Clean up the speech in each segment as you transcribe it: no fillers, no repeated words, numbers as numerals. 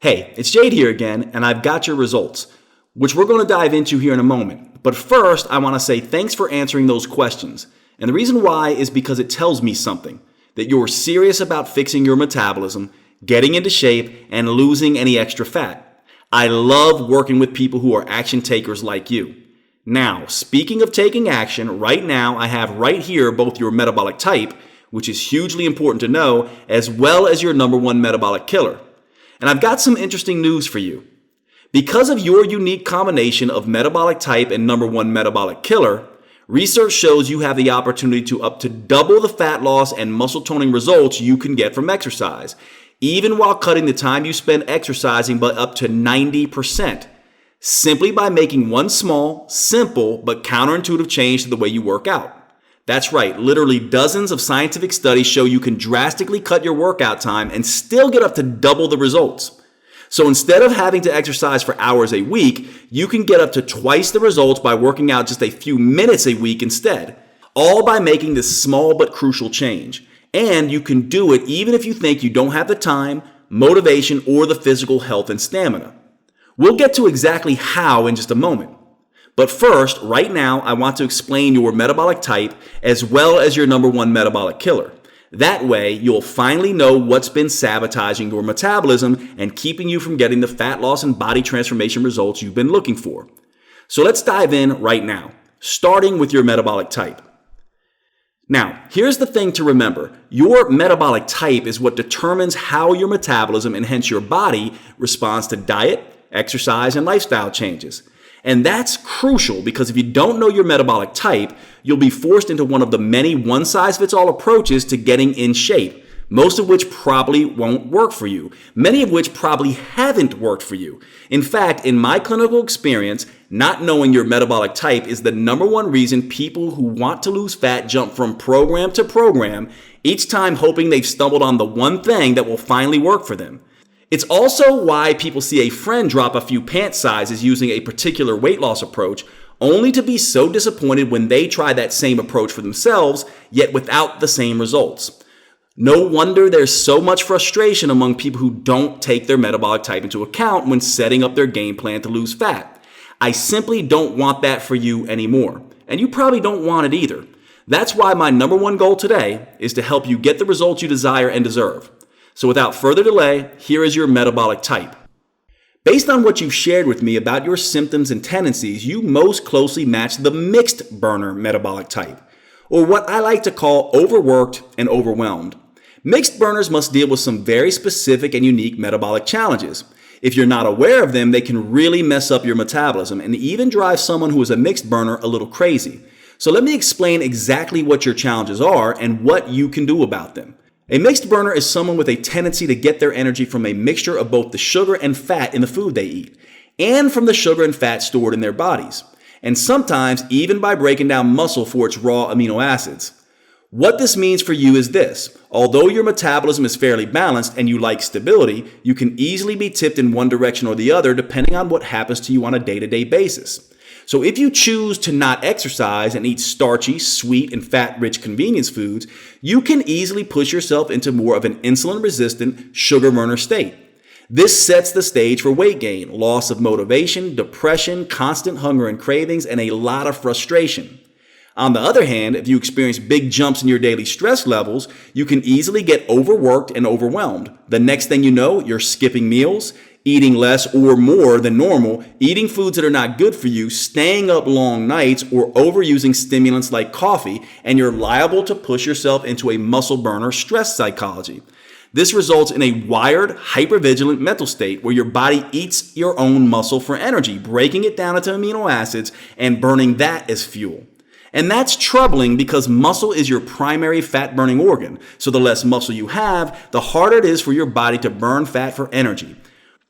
Hey, it's Jade here again, and I've got your results, which we're going to dive into here in a moment. But first, I want to say thanks for answering those questions. And the reason why is because it tells me something, that you're serious about fixing your metabolism, getting into shape, and losing any extra fat. I love working with people who are action takers like you. Now, speaking of taking action, right now I have right here both your metabolic type, which is hugely important to know, as well as your number one metabolic killer. And I've got some interesting news for you. Because of your unique combination of metabolic type and number one metabolic killer, research shows you have the opportunity to up to double the fat loss and muscle toning results you can get from exercise, even while cutting the time you spend exercising by up to 90%, simply by making one small, simple, but counterintuitive change to the way you work out. That's right, literally dozens of scientific studies show you can drastically cut your workout time and still get up to double the results. So instead of having to exercise for hours a week, you can get up to twice the results by working out just a few minutes a week instead, all by making this small but crucial change. And you can do it even if you think you don't have the time, motivation, or the physical health and stamina. We'll get to exactly how in just a moment. But first, right now, I want to explain your metabolic type as well as your number one metabolic killer. That way, you'll finally know what's been sabotaging your metabolism and keeping you from getting the fat loss and body transformation results you've been looking for. So let's dive in right now, starting with your metabolic type. Now, here's the thing to remember. Your metabolic type is what determines how your metabolism and hence your body responds to diet, exercise, and lifestyle changes. And that's crucial because if you don't know your metabolic type, you'll be forced into one of the many one-size-fits-all approaches to getting in shape, most of which probably won't work for you, many of which probably haven't worked for you. In fact, in my clinical experience, not knowing your metabolic type is the number one reason people who want to lose fat jump from program to program, each time hoping they've stumbled on the one thing that will finally work for them. It's also why people see a friend drop a few pant sizes using a particular weight loss approach, only to be so disappointed when they try that same approach for themselves, yet without the same results. No wonder there's so much frustration among people who don't take their metabolic type into account when setting up their game plan to lose fat. I simply don't want that for you anymore, and you probably don't want it either. That's why my number one goal today is to help you get the results you desire and deserve. So without further delay, here is your metabolic type. Based on what you've shared with me about your symptoms and tendencies, you most closely match the mixed burner metabolic type, or what I like to call overworked and overwhelmed. Mixed burners must deal with some very specific and unique metabolic challenges. If you're not aware of them, they can really mess up your metabolism and even drive someone who is a mixed burner a little crazy. So let me explain exactly what your challenges are and what you can do about them. A mixed burner is someone with a tendency to get their energy from a mixture of both the sugar and fat in the food they eat, and from the sugar and fat stored in their bodies, and sometimes even by breaking down muscle for its raw amino acids. What this means for you is this: although your metabolism is fairly balanced and you like stability, you can easily be tipped in one direction or the other depending on what happens to you on a day-to-day basis. So if you choose to not exercise and eat starchy, sweet, and fat-rich convenience foods, you can easily push yourself into more of an insulin-resistant sugar burner state. This sets the stage for weight gain, loss of motivation, depression, constant hunger and cravings, and a lot of frustration. On the other hand, if you experience big jumps in your daily stress levels, you can easily get overworked and overwhelmed. The next thing you know, you're skipping meals, eating less or more than normal, eating foods that are not good for you, staying up long nights, or overusing stimulants like coffee, and you're liable to push yourself into a muscle burner stress psychology. This results in a wired, hypervigilant mental state where your body eats your own muscle for energy, breaking it down into amino acids and burning that as fuel. And that's troubling because muscle is your primary fat-burning organ. So the less muscle you have, the harder it is for your body to burn fat for energy.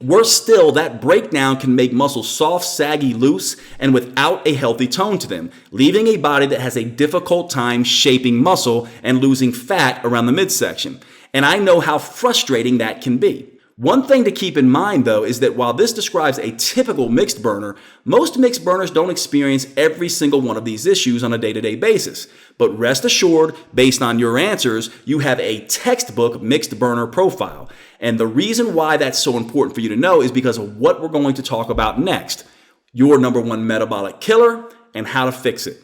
Worse still, that breakdown can make muscles soft, saggy, loose, and without a healthy tone to them, leaving a body that has a difficult time shaping muscle and losing fat around the midsection. And I know how frustrating that can be. One thing to keep in mind though is that while this describes a typical mixed burner, most mixed burners don't experience every single one of these issues on a day-to-day basis. But rest assured, based on your answers, you have a textbook mixed burner profile. And the reason why that's so important for you to know is because of what we're going to talk about next. Your number one metabolic killer and how to fix it.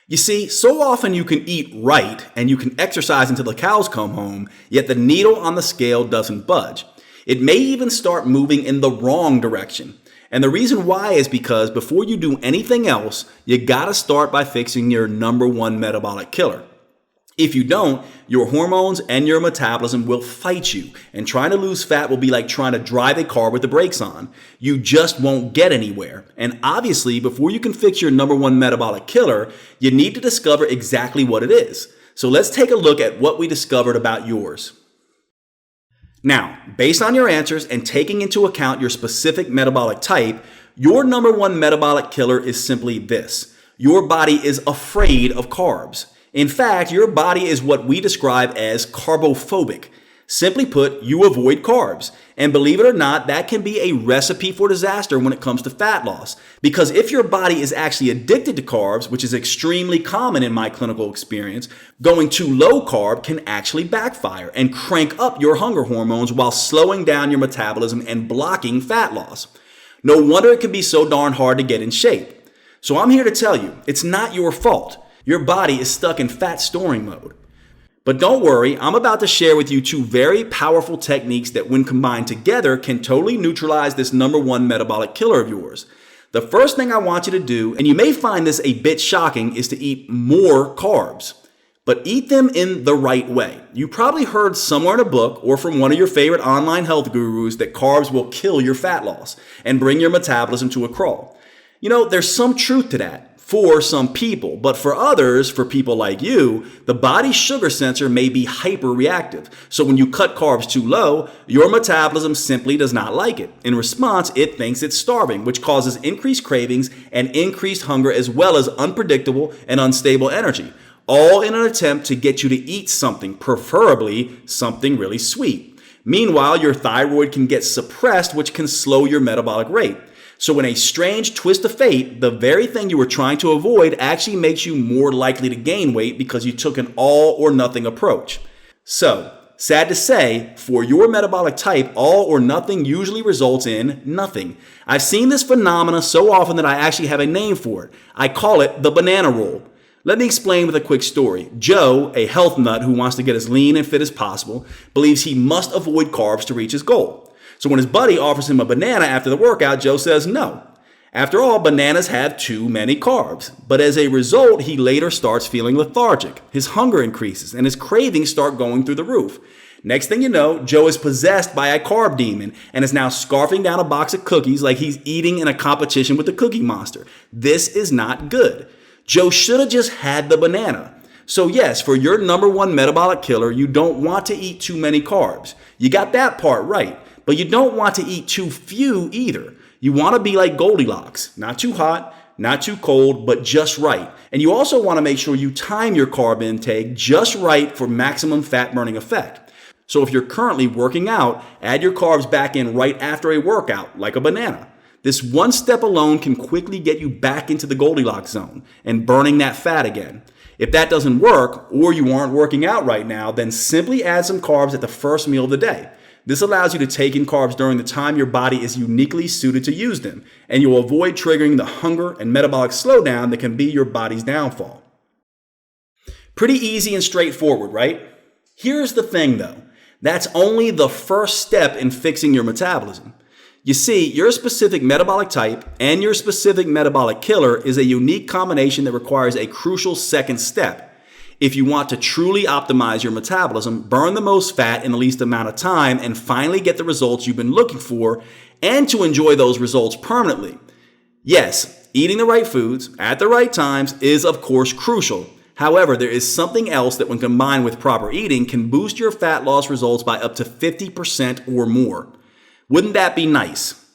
You see, so often you can eat right and you can exercise until the cows come home, yet the needle on the scale doesn't budge. It may even start moving in the wrong direction. And the reason why is because before you do anything else, you gotta start by fixing your number one metabolic killer. If you don't, your hormones and your metabolism will fight you, and trying to lose fat will be like trying to drive a car with the brakes on. You just won't get anywhere. And obviously, before you can fix your number one metabolic killer, you need to discover exactly what it is. So let's take a look at what we discovered about yours. Now, based on your answers and taking into account your specific metabolic type, your number one metabolic killer is simply this. Your body is afraid of carbs. In fact, your body is what we describe as carbophobic. Simply put, you avoid carbs. And believe it or not, that can be a recipe for disaster when it comes to fat loss. Because if your body is actually addicted to carbs, which is extremely common in my clinical experience, going too low carb can actually backfire and crank up your hunger hormones while slowing down your metabolism and blocking fat loss. No wonder it can be so darn hard to get in shape. So I'm here to tell you, it's not your fault. Your body is stuck in fat storing mode. But don't worry, I'm about to share with you two very powerful techniques that when combined together can totally neutralize this number one metabolic killer of yours. The first thing I want you to do, and you may find this a bit shocking, is to eat more carbs. But eat them in the right way. You probably heard somewhere in a book or from one of your favorite online health gurus that carbs will kill your fat loss and bring your metabolism to a crawl. You know, there's some truth to that. For some people, but for others, for people like you, the body's sugar sensor may be hyper-reactive. So when you cut carbs too low, your metabolism simply does not like it. In response, it thinks it's starving, which causes increased cravings and increased hunger as well as unpredictable and unstable energy, all in an attempt to get you to eat something, preferably something really sweet. Meanwhile, your thyroid can get suppressed, which can slow your metabolic rate. So in a strange twist of fate, the very thing you were trying to avoid actually makes you more likely to gain weight because you took an all or nothing approach. So, sad to say, for your metabolic type, all or nothing usually results in nothing. I've seen this phenomena so often that I actually have a name for it. I call it the banana roll. Let me explain with a quick story. Joe, a health nut who wants to get as lean and fit as possible, believes he must avoid carbs to reach his goal. So when his buddy offers him a banana after the workout, Joe says no. After all, bananas have too many carbs. But as a result, he later starts feeling lethargic. His hunger increases and his cravings start going through the roof. Next thing you know, Joe is possessed by a carb demon and is now scarfing down a box of cookies like he's eating in a competition with the Cookie Monster. This is not good. Joe should have just had the banana. So yes, for your number one metabolic killer, you don't want to eat too many carbs. You got that part right. But you don't want to eat too few either. You want to be like Goldilocks, not too hot, not too cold, but just right. And you also want to make sure you time your carb intake just right for maximum fat burning effect. So if you're currently working out, add your carbs back in right after a workout, like a banana. This one step alone can quickly get you back into the Goldilocks zone and burning that fat again. If that doesn't work, or you aren't working out right now, then simply add some carbs at the first meal of the day. This allows you to take in carbs during the time your body is uniquely suited to use them, and you'll avoid triggering the hunger and metabolic slowdown that can be your body's downfall. Pretty easy and straightforward, right? Here's the thing though, that's only the first step in fixing your metabolism. You see, your specific metabolic type and your specific metabolic killer is a unique combination that requires a crucial second step. If you want to truly optimize your metabolism, burn the most fat in the least amount of time, and finally get the results you've been looking for, and to enjoy those results permanently. Yes, eating the right foods at the right times is of course crucial. However, there is something else that when combined with proper eating can boost your fat loss results by up to 50% or more. Wouldn't that be nice?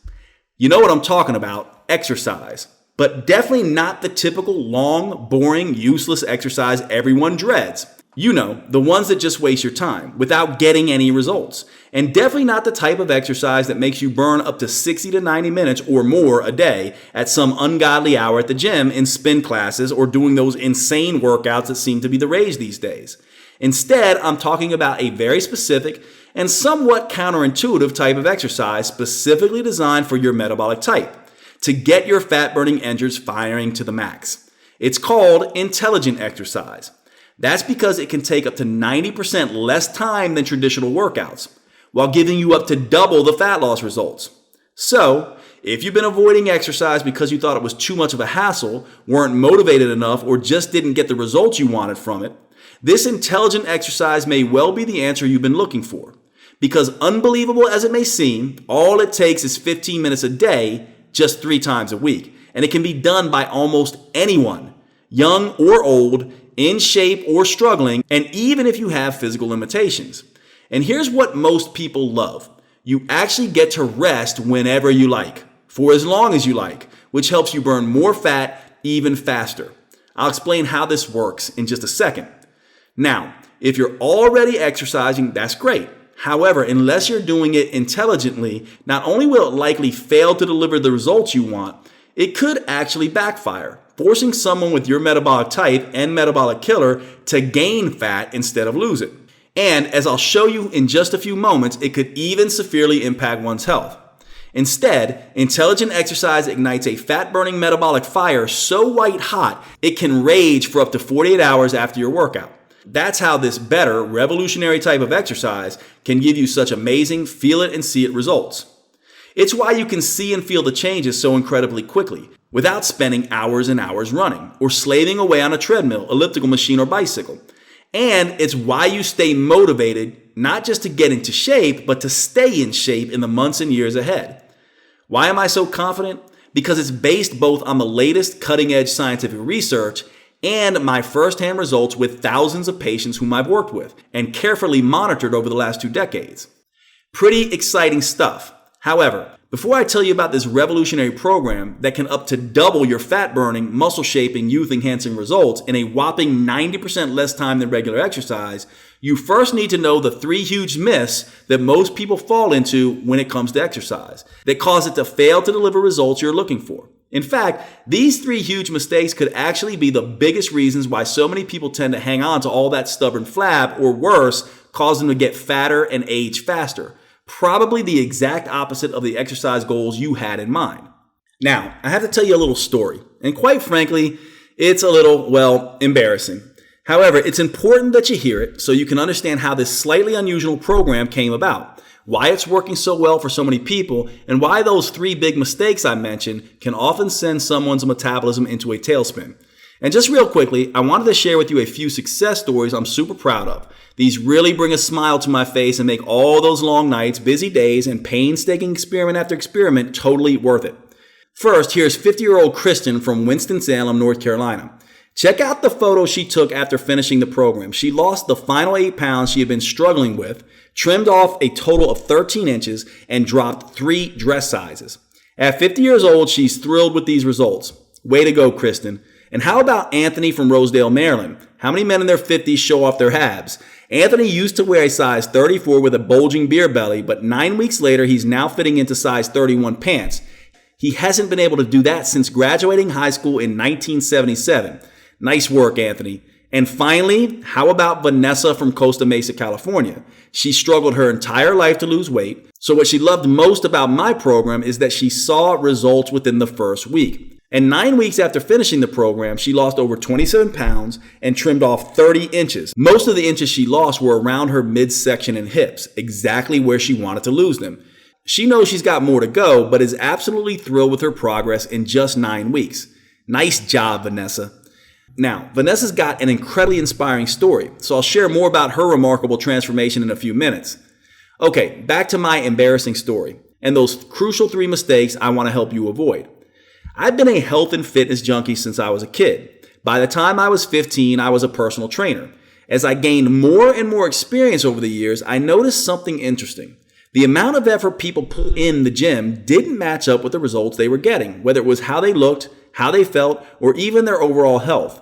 You know what I'm talking about, exercise. But definitely not the typical long, boring, useless exercise everyone dreads. You know, the ones that just waste your time without getting any results. And definitely not the type of exercise that makes you burn up to 60 to 90 minutes or more a day at some ungodly hour at the gym in spin classes or doing those insane workouts that seem to be the rage these days. Instead, I'm talking about a very specific and somewhat counterintuitive type of exercise specifically designed for your metabolic type to get your fat-burning engines firing to the max. It's called intelligent exercise. That's because it can take up to 90% less time than traditional workouts, while giving you up to double the fat loss results. So, if you've been avoiding exercise because you thought it was too much of a hassle, weren't motivated enough, or just didn't get the results you wanted from it, this intelligent exercise may well be the answer you've been looking for. Because unbelievable as it may seem, all it takes is 15 minutes a day, just 3 times a week. And it can be done by almost anyone, young or old, in shape or struggling, and even if you have physical limitations. And here's what most people love. You actually get to rest whenever you like, for as long as you like, which helps you burn more fat even faster. I'll explain how this works in just a second. Now, if you're already exercising, that's great. However, unless you're doing it intelligently, not only will it likely fail to deliver the results you want, it could actually backfire, forcing someone with your metabolic type and metabolic killer to gain fat instead of lose it. And as I'll show you in just a few moments, it could even severely impact one's health. Instead, intelligent exercise ignites a fat-burning metabolic fire so white hot, it can rage for up to 48 hours after your workout. That's how this better, revolutionary type of exercise can give you such amazing feel it and see it results. It's why you can see and feel the changes so incredibly quickly, without spending hours and hours running, or slaving away on a treadmill, elliptical machine, or bicycle. And it's why you stay motivated, not just to get into shape, but to stay in shape in the months and years ahead. Why am I so confident? Because it's based both on the latest cutting-edge scientific research and my firsthand results with thousands of patients whom I've worked with and carefully monitored over the last 2 decades. Pretty exciting stuff. However, before I tell you about this revolutionary program that can up to double your fat-burning, muscle-shaping, youth-enhancing results in a whopping 90% less time than regular exercise, you first need to know the 3 huge myths that most people fall into when it comes to exercise that cause it to fail to deliver results you're looking for. In fact, these 3 huge mistakes could actually be the biggest reasons why so many people tend to hang on to all that stubborn flab, or worse, cause them to get fatter and age faster. Probably the exact opposite of the exercise goals you had in mind. Now, I have to tell you a little story, and quite frankly, it's a little, embarrassing. However, it's important that you hear it so you can understand how this slightly unusual program came about, why it's working so well for so many people, and why those 3 big mistakes I mentioned can often send someone's metabolism into a tailspin. And just real quickly, I wanted to share with you a few success stories I'm super proud of. These really bring a smile to my face and make all those long nights, busy days, and painstaking experiment after experiment totally worth it. First, here's 50-year-old Kristen from Winston-Salem, North Carolina. Check out the photo she took after finishing the program. She lost the final 8 pounds she had been struggling with, trimmed off a total of 13 inches, and dropped 3 dress sizes. At 50 years old, she's thrilled with these results. Way to go, Kristen. And how about Anthony from Rosedale, Maryland? How many men in their 50s show off their abs? Anthony used to wear a size 34 with a bulging beer belly, but 9 weeks later, he's now fitting into size 31 pants. He hasn't been able to do that since graduating high school in 1977. Nice work, Anthony. And finally, how about Vanessa from Costa Mesa, California? She struggled her entire life to lose weight. So what she loved most about my program is that she saw results within the first week. And 9 weeks after finishing the program, she lost over 27 pounds and trimmed off 30 inches. Most of the inches she lost were around her midsection and hips, exactly where she wanted to lose them. She knows she's got more to go, but is absolutely thrilled with her progress in just 9 weeks. Nice job, Vanessa. Now, Vanessa's got an incredibly inspiring story, so I'll share more about her remarkable transformation in a few minutes. Okay, back to my embarrassing story and those crucial 3 mistakes I want to help you avoid. I've been a health and fitness junkie since I was a kid. By the time I was 15, I was a personal trainer. As I gained more and more experience over the years, I noticed something interesting. The amount of effort people put in the gym didn't match up with the results they were getting, whether it was how they looked, how they felt, or even their overall health.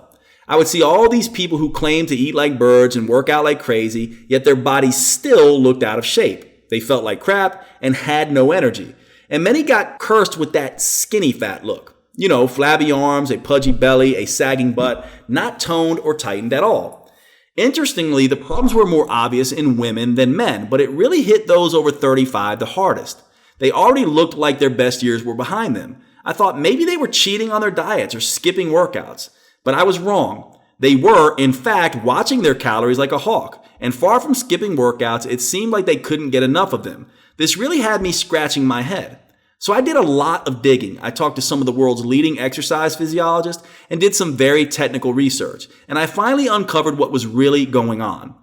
I would see all these people who claimed to eat like birds and work out like crazy, yet their bodies still looked out of shape. They felt like crap and had no energy. And many got cursed with that skinny fat look. You know, flabby arms, a pudgy belly, a sagging butt, not toned or tightened at all. Interestingly, the problems were more obvious in women than men, but it really hit those over 35 the hardest. They already looked like their best years were behind them. I thought maybe they were cheating on their diets or skipping workouts. But I was wrong. They were, in fact, watching their calories like a hawk. And far from skipping workouts, it seemed like they couldn't get enough of them. This really had me scratching my head. So I did a lot of digging. I talked to some of the world's leading exercise physiologists and did some very technical research. And I finally uncovered what was really going on.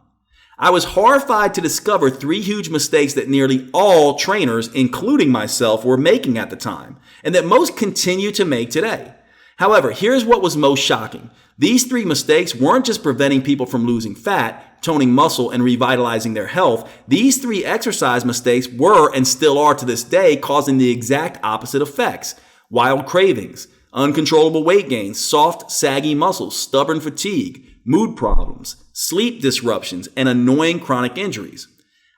I was horrified to discover 3 huge mistakes that nearly all trainers, including myself, were making at the time, and that most continue to make today. However, here's what was most shocking. These 3 mistakes weren't just preventing people from losing fat, toning muscle, and revitalizing their health. These 3 exercise mistakes were, and still are to this day, causing the exact opposite effects. Wild cravings, uncontrollable weight gain, soft, saggy muscles, stubborn fatigue, mood problems, sleep disruptions, and annoying chronic injuries.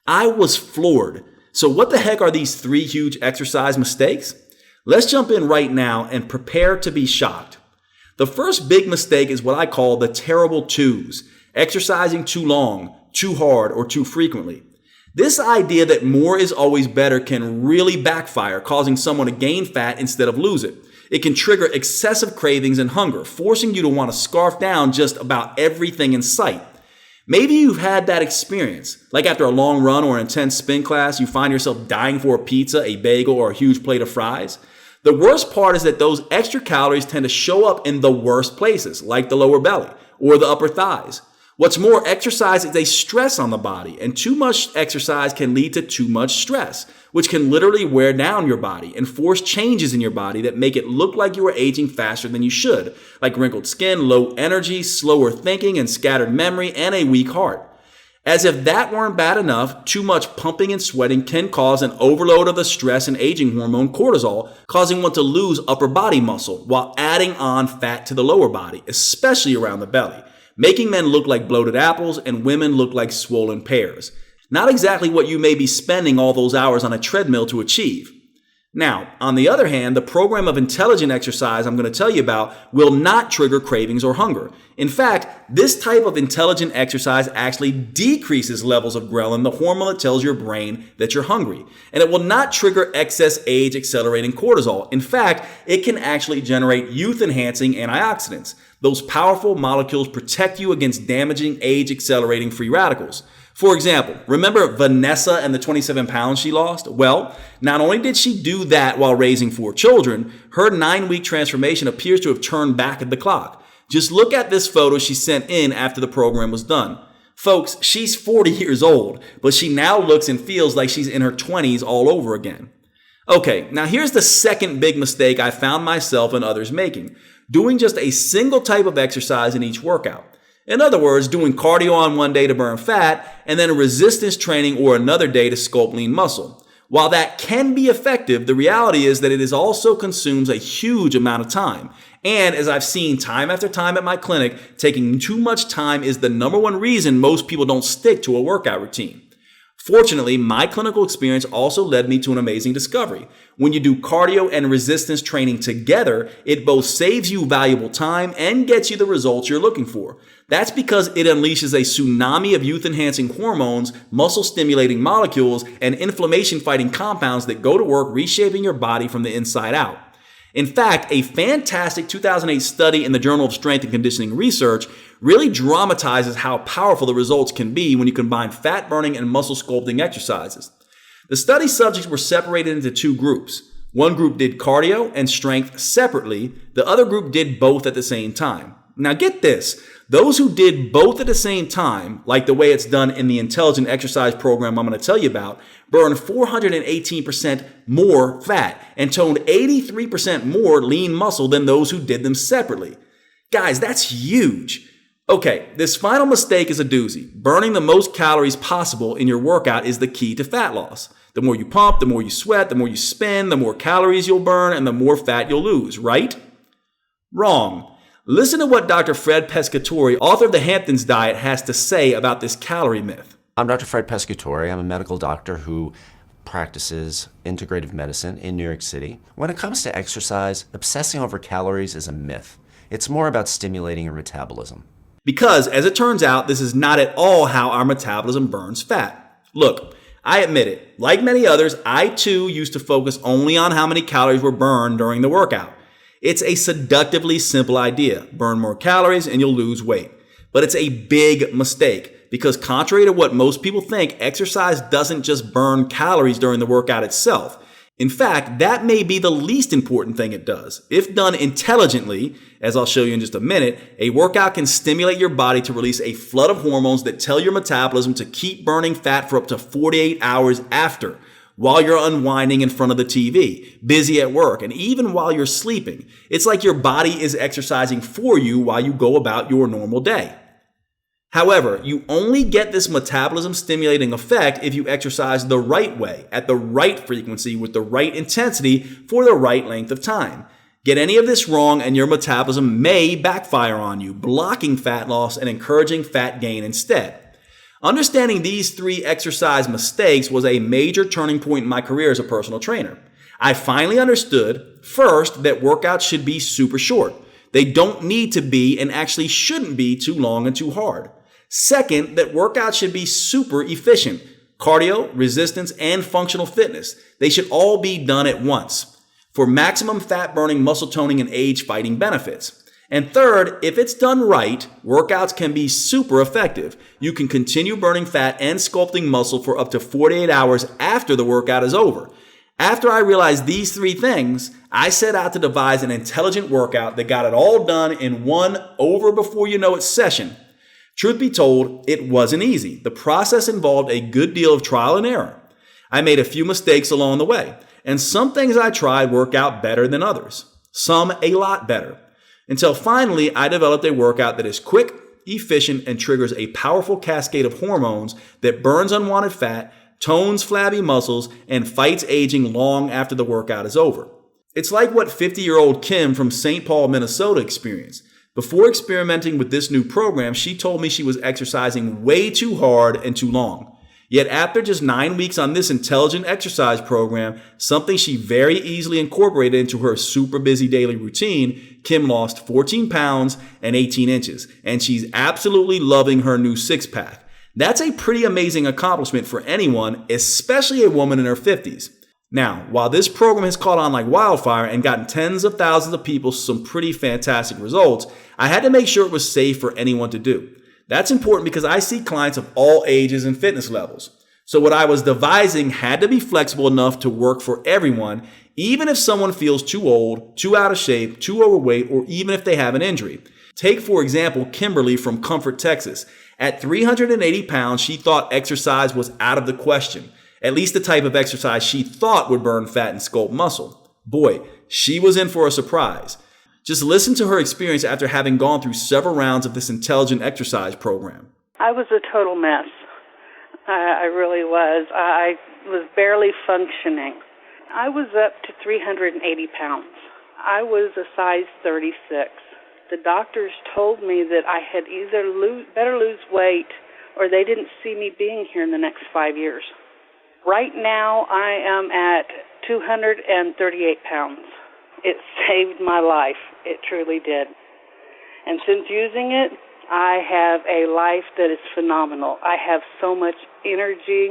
I was floored. So what the heck are these 3 huge exercise mistakes? Let's jump in right now and prepare to be shocked. The first big mistake is what I call the terrible twos: exercising too long, too hard, or too frequently. This idea that more is always better can really backfire, causing someone to gain fat instead of lose it. It can trigger excessive cravings and hunger, forcing you to want to scarf down just about everything in sight. Maybe you've had that experience. Like after a long run or an intense spin class, you find yourself dying for a pizza, a bagel, or a huge plate of fries. The worst part is that those extra calories tend to show up in the worst places, like the lower belly or the upper thighs. What's more, exercise is a stress on the body, and too much exercise can lead to too much stress, which can literally wear down your body and force changes in your body that make it look like you are aging faster than you should, like wrinkled skin, low energy, slower thinking, and scattered memory, and a weak heart. As if that weren't bad enough, too much pumping and sweating can cause an overload of the stress and aging hormone cortisol, causing one to lose upper body muscle while adding on fat to the lower body, especially around the belly, making men look like bloated apples and women look like swollen pears. Not exactly what you may be spending all those hours on a treadmill to achieve. Now, on the other hand, the program of intelligent exercise I'm going to tell you about will not trigger cravings or hunger. In fact, this type of intelligent exercise actually decreases levels of ghrelin, the hormone that tells your brain that you're hungry. And it will not trigger excess age-accelerating cortisol. In fact, it can actually generate youth-enhancing antioxidants. Those powerful molecules protect you against damaging age-accelerating free radicals. For example, remember Vanessa and the 27 pounds she lost? Well, not only did she do that while raising 4 children, her 9-week transformation appears to have turned back at the clock. Just look at this photo she sent in after the program was done. Folks, she's 40 years old, but she now looks and feels like she's in her 20s all over again. Okay, now here's the second big mistake I found myself and others making: doing just a single type of exercise in each workout. In other words, doing cardio on one day to burn fat and then resistance training or another day to sculpt lean muscle. While that can be effective, the reality is that it also consumes a huge amount of time. And as I've seen time after time at my clinic, taking too much time is the number one reason most people don't stick to a workout routine. Fortunately, my clinical experience also led me to an amazing discovery. When you do cardio and resistance training together, it both saves you valuable time and gets you the results you're looking for. That's because it unleashes a tsunami of youth-enhancing hormones, muscle-stimulating molecules, and inflammation-fighting compounds that go to work reshaping your body from the inside out. In fact, a fantastic 2008 study in the Journal of Strength and Conditioning Research really dramatizes how powerful the results can be when you combine fat-burning and muscle sculpting exercises. The study subjects were separated into 2 groups. One group did cardio and strength separately. The other group did both at the same time. Now get this, those who did both at the same time, like the way it's done in the intelligent exercise program I'm going to tell you about, burned 418% more fat and toned 83% more lean muscle than those who did them separately. Guys, that's huge. Okay, this final mistake is a doozy. Burning the most calories possible in your workout is the key to fat loss. The more you pump, the more you sweat, the more you spin, the more calories you'll burn, and the more fat you'll lose, right? Wrong. Listen to what Dr. Fred Pescatore, author of the Hamptons Diet, has to say about this calorie myth. I'm Dr. Fred Pescatore. I'm a medical doctor who practices integrative medicine in New York City. When it comes to exercise, obsessing over calories is a myth. It's more about stimulating your metabolism. Because, as it turns out, this is not at all how our metabolism burns fat. Look, I admit it. Like many others, I too used to focus only on how many calories were burned during the workout. It's a seductively simple idea. Burn more calories and you'll lose weight. But it's a big mistake because contrary to what most people think, exercise doesn't just burn calories during the workout itself. In fact, that may be the least important thing it does. If done intelligently, as I'll show you in just a minute, a workout can stimulate your body to release a flood of hormones that tell your metabolism to keep burning fat for up to 48 hours after, while you're unwinding in front of the TV, busy at work, and even while you're sleeping. It's like your body is exercising for you while you go about your normal day. However, you only get this metabolism stimulating effect if you exercise the right way, at the right frequency, with the right intensity, for the right length of time. Get any of this wrong and your metabolism may backfire on you, blocking fat loss and encouraging fat gain instead. Understanding these 3 exercise mistakes was a major turning point in my career as a personal trainer. I finally understood, first, that workouts should be super short. They don't need to be and actually shouldn't be too long and too hard. Second, that workouts should be super efficient. Cardio, resistance, and functional fitness. They should all be done at once for maximum fat burning, muscle toning, and age fighting benefits. And third, if it's done right, workouts can be super effective. You can continue burning fat and sculpting muscle for up to 48 hours after the workout is over. After I realized these 3 things, I set out to devise an intelligent workout that got it all done in one over before you know it session. Truth be told, it wasn't easy. The process involved a good deal of trial and error. I made a few mistakes along the way, and some things I tried worked out better than others. Some a lot better. Until finally, I developed a workout that is quick, efficient, and triggers a powerful cascade of hormones that burns unwanted fat, tones flabby muscles, and fights aging long after the workout is over. It's like what 50-year-old Kim from St. Paul, Minnesota experienced. Before experimenting with this new program, she told me she was exercising way too hard and too long. Yet after just 9 weeks on this intelligent exercise program, something she very easily incorporated into her super busy daily routine, Kim lost 14 pounds and 18 inches, and she's absolutely loving her new six-pack. That's a pretty amazing accomplishment for anyone, especially a woman in her 50s. Now, while this program has caught on like wildfire and gotten tens of thousands of people some pretty fantastic results, I had to make sure it was safe for anyone to do. That's important because I see clients of all ages and fitness levels. So what I was devising had to be flexible enough to work for everyone, even if someone feels too old, too out of shape, too overweight, or even if they have an injury. Take, for example, Kimberly from Comfort, Texas. At 380 pounds, she thought exercise was out of the question. At least the type of exercise she thought would burn fat and sculpt muscle. Boy, she was in for a surprise. Just listen to her experience after having gone through several rounds of this intelligent exercise program. I was a total mess. I really was. I was barely functioning. I was up to 380 pounds. I was a size 36. The doctors told me that I had either better lose weight or they didn't see me being here in the next 5 years. Right now, I am at 238 pounds. It saved my life. It truly did. And since using it, I have a life that is phenomenal. I have so much energy.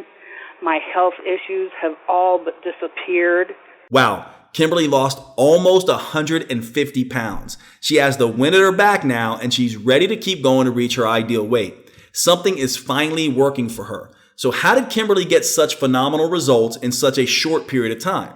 My health issues have all but disappeared. Wow, Kimberly lost almost 150 pounds. She has the wind at her back now, and she's ready to keep going to reach her ideal weight. Something is finally working for her. So how did Kimberly get such phenomenal results in such a short period of time?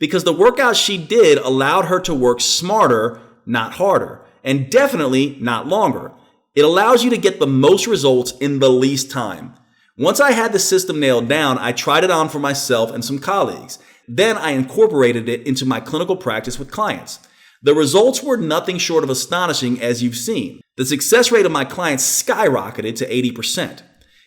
Because the workouts she did allowed her to work smarter, not harder, and definitely not longer. It allows you to get the most results in the least time. Once I had the system nailed down, I tried it on for myself and some colleagues. Then I incorporated it into my clinical practice with clients. The results were nothing short of astonishing, as you've seen. The success rate of my clients skyrocketed to 80%.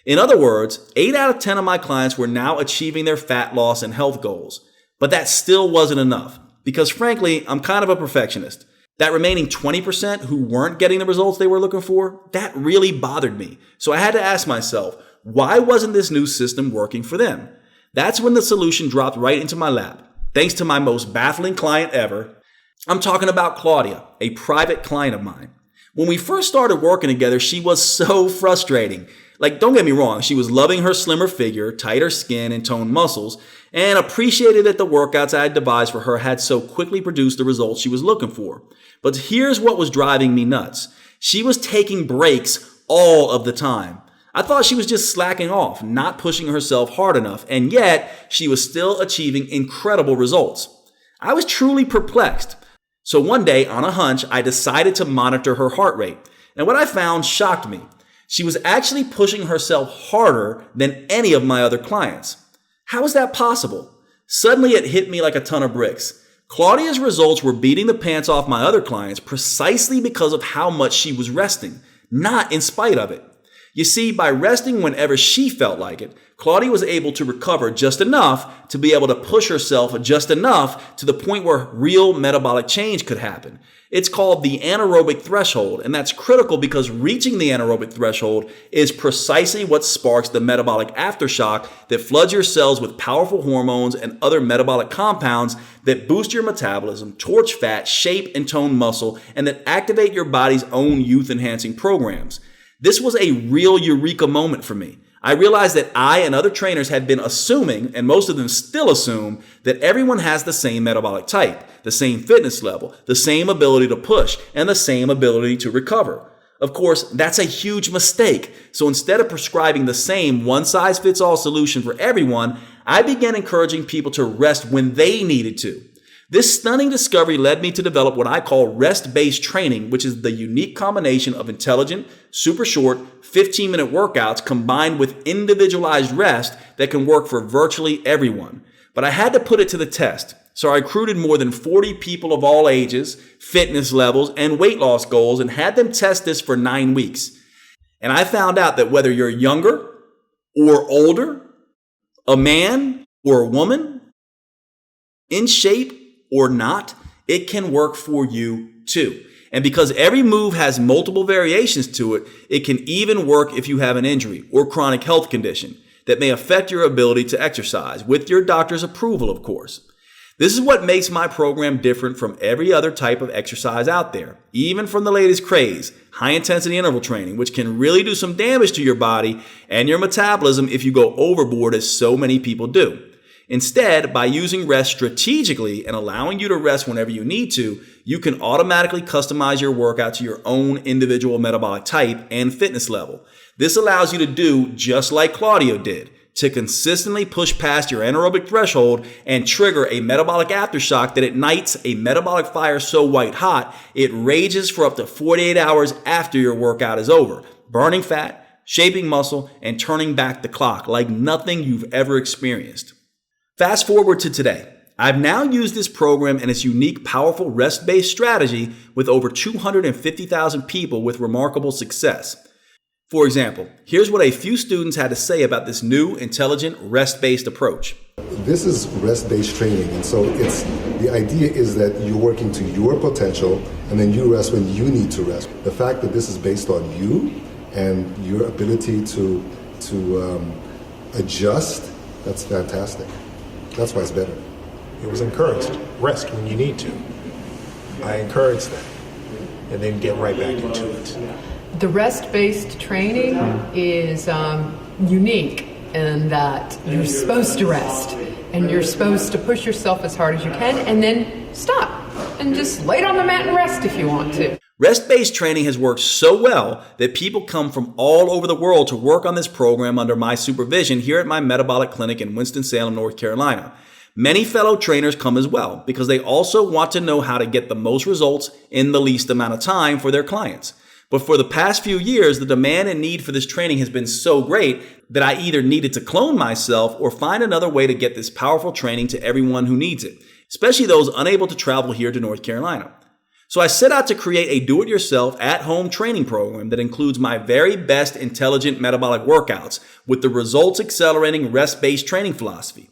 In other words, 8 out of 10 of my clients were now achieving their fat loss and health goals. But that still wasn't enough, because frankly, I'm kind of a perfectionist. That remaining 20% who weren't getting the results they were looking for, that really bothered me. So I had to ask myself, why wasn't this new system working for them? That's when the solution dropped right into my lap, thanks to my most baffling client ever. I'm talking about Claudia, a private client of mine. When we first started working together, she was so frustrating. Like, don't get me wrong, she was loving her slimmer figure, tighter skin, and toned muscles, and appreciated that the workouts I had devised for her had so quickly produced the results she was looking for. But here's what was driving me nuts. She was taking breaks all of the time. I thought she was just slacking off, not pushing herself hard enough, and yet she was still achieving incredible results. I was truly perplexed. So one day, on a hunch, I decided to monitor her heart rate. And what I found shocked me. She was actually pushing herself harder than any of my other clients. How is that possible? Suddenly it hit me like a ton of bricks. Claudia's results were beating the pants off my other clients precisely because of how much she was resting, not in spite of it. You see, by resting whenever she felt like it, Claudia was able to recover just enough to be able to push herself just enough to the point where real metabolic change could happen. It's called the anaerobic threshold, and that's critical because reaching the anaerobic threshold is precisely what sparks the metabolic aftershock that floods your cells with powerful hormones and other metabolic compounds that boost your metabolism, torch fat, shape and tone muscle, and that activate your body's own youth-enhancing programs. This was a real eureka moment for me. I realized that I and other trainers had been assuming, and most of them still assume, that everyone has the same metabolic type, the same fitness level, the same ability to push, and the same ability to recover. Of course, that's a huge mistake. So instead of prescribing the same one-size-fits-all solution for everyone, I began encouraging people to rest when they needed to. This stunning discovery led me to develop what I call rest-based training, which is the unique combination of intelligent, super short, 15-minute workouts combined with individualized rest that can work for virtually everyone. But I had to put it to the test. So I recruited more than 40 people of all ages, fitness levels, and weight loss goals and had them test this for 9 weeks. And I found out that whether you're younger or older, a man or a woman, in shape or not, it can work for you too. And because every move has multiple variations to it, it can even work if you have an injury or chronic health condition that may affect your ability to exercise, with your doctor's approval, of course. This is what makes my program different from every other type of exercise out there, even from the latest craze, high-intensity interval training, which can really do some damage to your body and your metabolism if you go overboard, as so many people do. Instead, by using rest strategically and allowing you to rest whenever you need to, you can automatically customize your workout to your own individual metabolic type and fitness level. This allows you to do just like Claudio did, to consistently push past your anaerobic threshold and trigger a metabolic aftershock that ignites a metabolic fire so white hot, it rages for up to 48 hours after your workout is over, burning fat, shaping muscle, and turning back the clock like nothing you've ever experienced. Fast forward to today. I've now used this program and its unique, powerful rest-based strategy with over 250,000 people with remarkable success. For example, here's what a few students had to say about this new, intelligent, rest-based approach. This is rest-based training, and so the idea is that you're working to your potential, and then you rest when you need to rest. The fact that this is based on you and your ability to adjust, that's fantastic. That's why it's better. It was encouraged. Rest when you need to. I encourage that. And then get right back into it. The rest-based training is unique in that you're supposed to rest. And you're supposed to push yourself as hard as you can and then stop. And just lay on the mat and rest if you want to. Rest-based training has worked so well that people come from all over the world to work on this program under my supervision here at my metabolic clinic in Winston-Salem, North Carolina. Many fellow trainers come as well because they also want to know how to get the most results in the least amount of time for their clients. But for the past few years, the demand and need for this training has been so great that I either needed to clone myself or find another way to get this powerful training to everyone who needs it, especially those unable to travel here to North Carolina. So I set out to create a do-it-yourself at-home training program that includes my very best intelligent metabolic workouts with the results-accelerating rest-based training philosophy.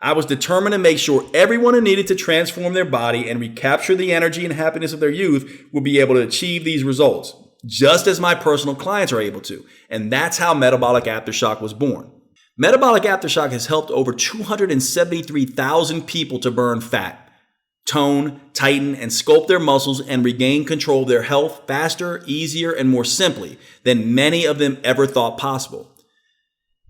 I was determined to make sure everyone who needed to transform their body and recapture the energy and happiness of their youth would be able to achieve these results, just as my personal clients are able to. And that's how Metabolic Aftershock was born. Metabolic Aftershock has helped over 273,000 people to burn fat, tone, tighten, and sculpt their muscles and regain control of their health faster, easier, and more simply than many of them ever thought possible.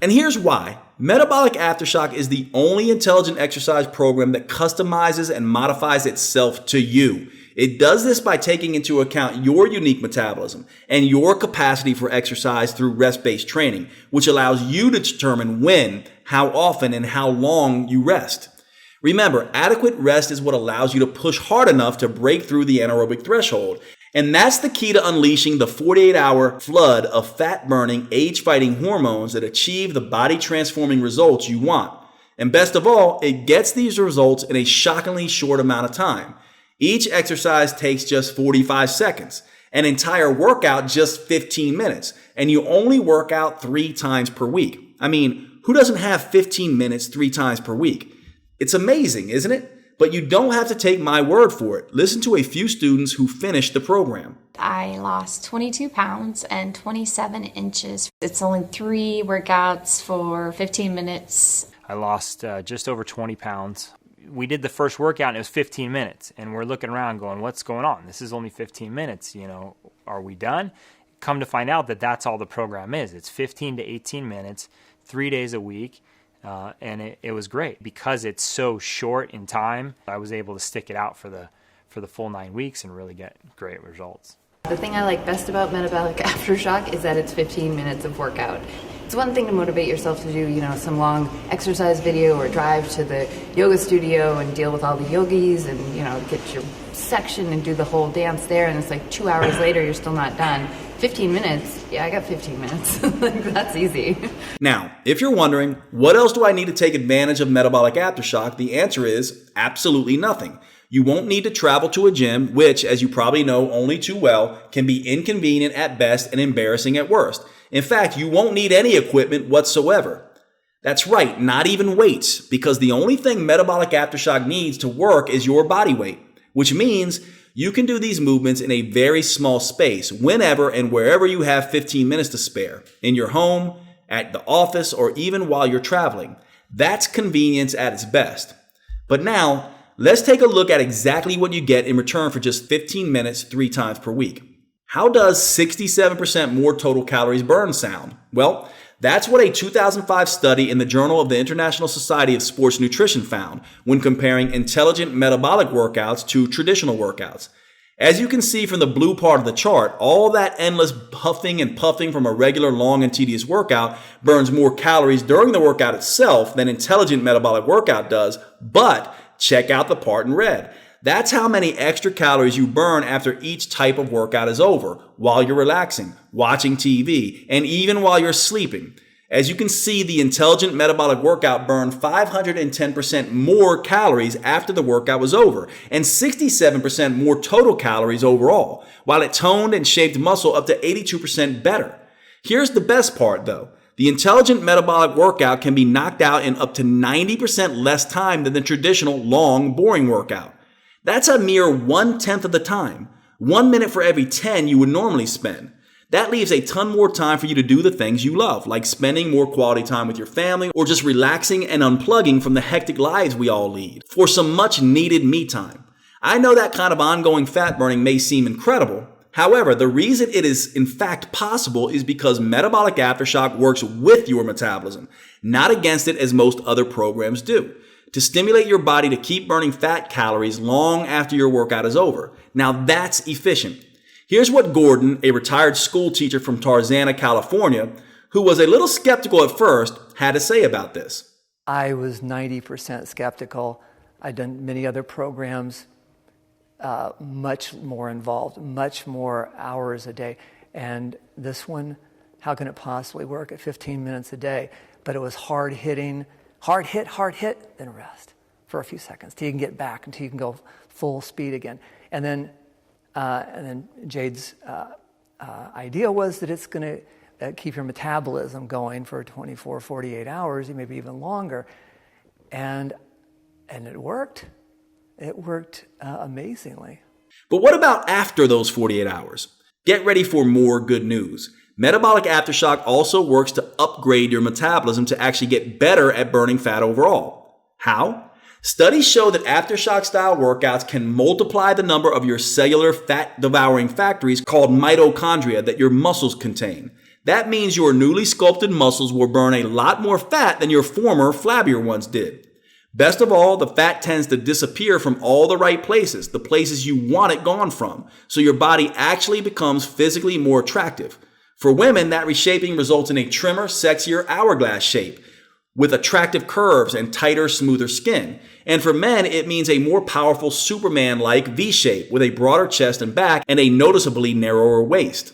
And here's why. Metabolic Aftershock is the only intelligent exercise program that customizes and modifies itself to you. It does this by taking into account your unique metabolism and your capacity for exercise through rest-based training, which allows you to determine when, how often, and how long you rest. Remember, adequate rest is what allows you to push hard enough to break through the anaerobic threshold. And that's the key to unleashing the 48-hour flood of fat-burning, age-fighting hormones that achieve the body-transforming results you want. And best of all, it gets these results in a shockingly short amount of time. Each exercise takes just 45 seconds, an entire workout just 15 minutes, and you only work out 3 times per week. I mean, who doesn't have 15 minutes 3 times per week? It's amazing, isn't it? But you don't have to take my word for it. Listen to a few students who finished the program. I lost 22 pounds and 27 inches. It's only 3 workouts for 15 minutes. I lost just over 20 pounds. We did the first workout and it was 15 minutes. And we're looking around going, what's going on? This is only 15 minutes. Are we done? Come to find out that that's all the program is. It's 15 to 18 minutes, 3 days a week. And it was great because it's so short in time. I was able to stick it out for the full 9 weeks and really get great results. The thing I like best about Metabolic Aftershock is that it's 15 minutes of workout. It's one thing to motivate yourself to do, some long exercise video or drive to the yoga studio and deal with all the yogis and, get your section and do the whole dance there. And it's like 2 hours later, you're still not done. 15 minutes? Yeah, I got 15 minutes. That's easy. Now, if you're wondering, what else do I need to take advantage of Metabolic Aftershock? The answer is absolutely nothing. You won't need to travel to a gym, which, as you probably know only too well, can be inconvenient at best and embarrassing at worst. In fact, you won't need any equipment whatsoever. That's right, not even weights, because the only thing Metabolic Aftershock needs to work is your body weight, which means you can do these movements in a very small space, whenever and wherever you have 15 minutes to spare, in your home, at the office, or even while you're traveling. That's convenience at its best. But now, let's take a look at exactly what you get in return for just 15 minutes 3 times per week. How does 67% more total calories burned sound? Well, that's what a 2005 study in the Journal of the International Society of Sports Nutrition found when comparing intelligent metabolic workouts to traditional workouts. As you can see from the blue part of the chart, all that endless huffing and puffing from a regular long and tedious workout burns more calories during the workout itself than intelligent metabolic workout does, but check out the part in red. That's how many extra calories you burn after each type of workout is over, while you're relaxing, watching TV, and even while you're sleeping. As you can see, the intelligent metabolic workout burned 510% more calories after the workout was over, and 67% more total calories overall, while it toned and shaped muscle up to 82% better. Here's the best part though. The intelligent metabolic workout can be knocked out in up to 90% less time than the traditional long, boring workout. That's a mere 1/10 of the time. 1 minute for every 10 you would normally spend. That leaves a ton more time for you to do the things you love, like spending more quality time with your family or just relaxing and unplugging from the hectic lives we all lead for some much needed me time. I know that kind of ongoing fat burning may seem incredible. However, the reason it is in fact possible is because Metabolic Aftershock works with your metabolism, not against it as most other programs do, to stimulate your body to keep burning fat calories long after your workout is over. Now that's efficient. Here's what Gordon, a retired school teacher from Tarzana, California, who was a little skeptical at first, had to say about this. I was 90% skeptical. I'd done many other programs, much more involved, much more hours a day. And this one, how can it possibly work at 15 minutes a day? But it was hard hitting, hard hit, then rest for a few seconds till you can get back, until you can go full speed again. And then Jade's idea was that it's going to keep your metabolism going for 24, 48 hours, maybe even longer. and it worked. It worked amazingly. But what about after those 48 hours? Get ready for more good news. Metabolic aftershock also works to upgrade your metabolism to actually get better at burning fat overall. How? Studies show that aftershock style workouts can multiply the number of your cellular fat devouring factories called mitochondria that your muscles contain. That means your newly sculpted muscles will burn a lot more fat than your former flabbier ones did. Best of all, the fat tends to disappear from all the right places, the places you want it gone from, so your body actually becomes physically more attractive. For women, that reshaping results in a trimmer, sexier hourglass shape with attractive curves and tighter, smoother skin. And for men, it means a more powerful Superman-like V shape with a broader chest and back and a noticeably narrower waist.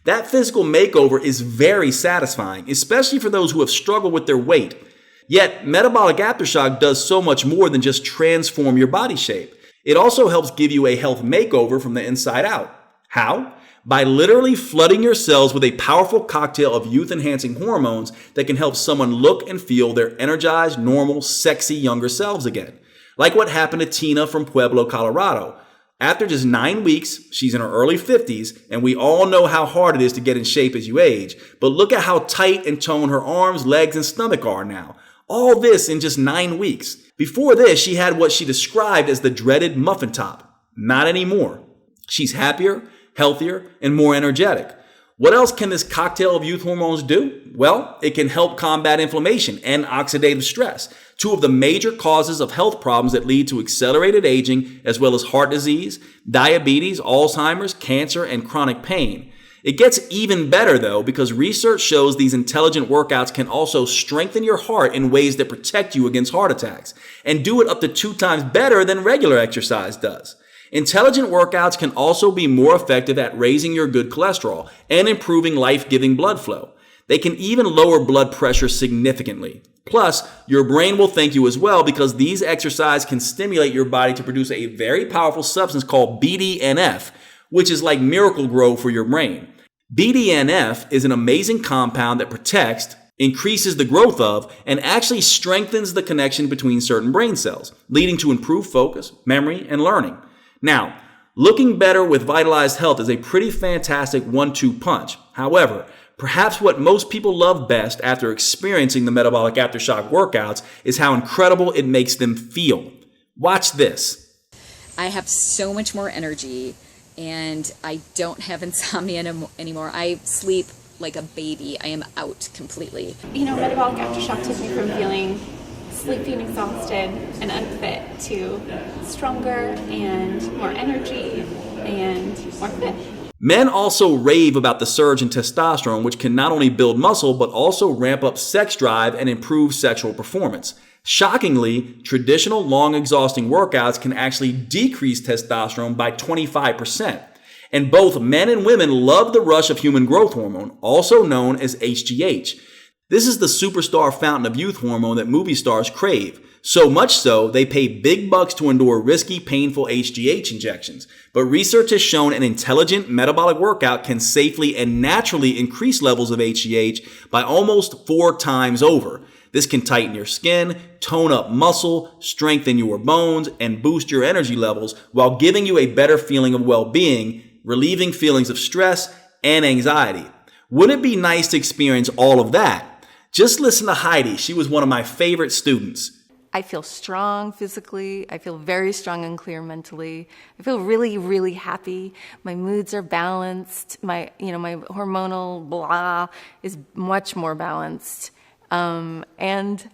That physical makeover is very satisfying, especially for those who have struggled with their weight. Yet, metabolic aftershock does so much more than just transform your body shape. It also helps give you a health makeover from the inside out. How? By literally flooding your cells with a powerful cocktail of youth-enhancing hormones that can help someone look and feel their energized, normal, sexy younger selves again. Like what happened to Tina from Pueblo, Colorado. After just 9 weeks, she's in her early 50s, and we all know how hard it is to get in shape as you age. But look at how tight and toned her arms, legs, and stomach are now. All this in just 9 weeks. Before this, she had what she described as the dreaded muffin top. Not anymore. She's happier, healthier, and more energetic. What else can this cocktail of youth hormones do? Well, it can help combat inflammation and oxidative stress, two of the major causes of health problems that lead to accelerated aging, as well as heart disease, diabetes, Alzheimer's, cancer, and chronic pain. It gets even better though, because research shows these intelligent workouts can also strengthen your heart in ways that protect you against heart attacks, and do it up to 2 times better than regular exercise does. Intelligent workouts can also be more effective at raising your good cholesterol and improving life-giving blood flow. They can even lower blood pressure significantly. Plus, your brain will thank you as well, because these exercises can stimulate your body to produce a very powerful substance called BDNF, which is like Miracle-Gro for your brain. BDNF is an amazing compound that protects, increases the growth of, and actually strengthens the connection between certain brain cells, leading to improved focus, memory, and learning. Now, looking better with vitalized health is a pretty fantastic 1-2 punch. However, perhaps what most people love best after experiencing the metabolic aftershock workouts is how incredible it makes them feel. Watch this. I have so much more energy, and I don't have insomnia anymore. I sleep like a baby. I am out completely. You know, metabolic aftershock took me from feeling sleepy and exhausted and unfit to stronger and more energy and more fit. Men also rave about the surge in testosterone, which can not only build muscle, but also ramp up sex drive and improve sexual performance. Shockingly, traditional long exhausting workouts can actually decrease testosterone by 25%. And both men and women love the rush of human growth hormone, also known as HGH. This is the superstar fountain of youth hormone that movie stars crave. So much so, they pay big bucks to endure risky, painful HGH injections. But research has shown an intelligent metabolic workout can safely and naturally increase levels of HGH by almost 4 times over. This can tighten your skin, tone up muscle, strengthen your bones, and boost your energy levels while giving you a better feeling of well-being, relieving feelings of stress and anxiety. Wouldn't it be nice to experience all of that? Just listen to Heidi. She was one of my favorite students. I feel strong physically. I feel very strong and clear mentally. I feel really, really happy. My moods are balanced. My hormonal blah is much more balanced. And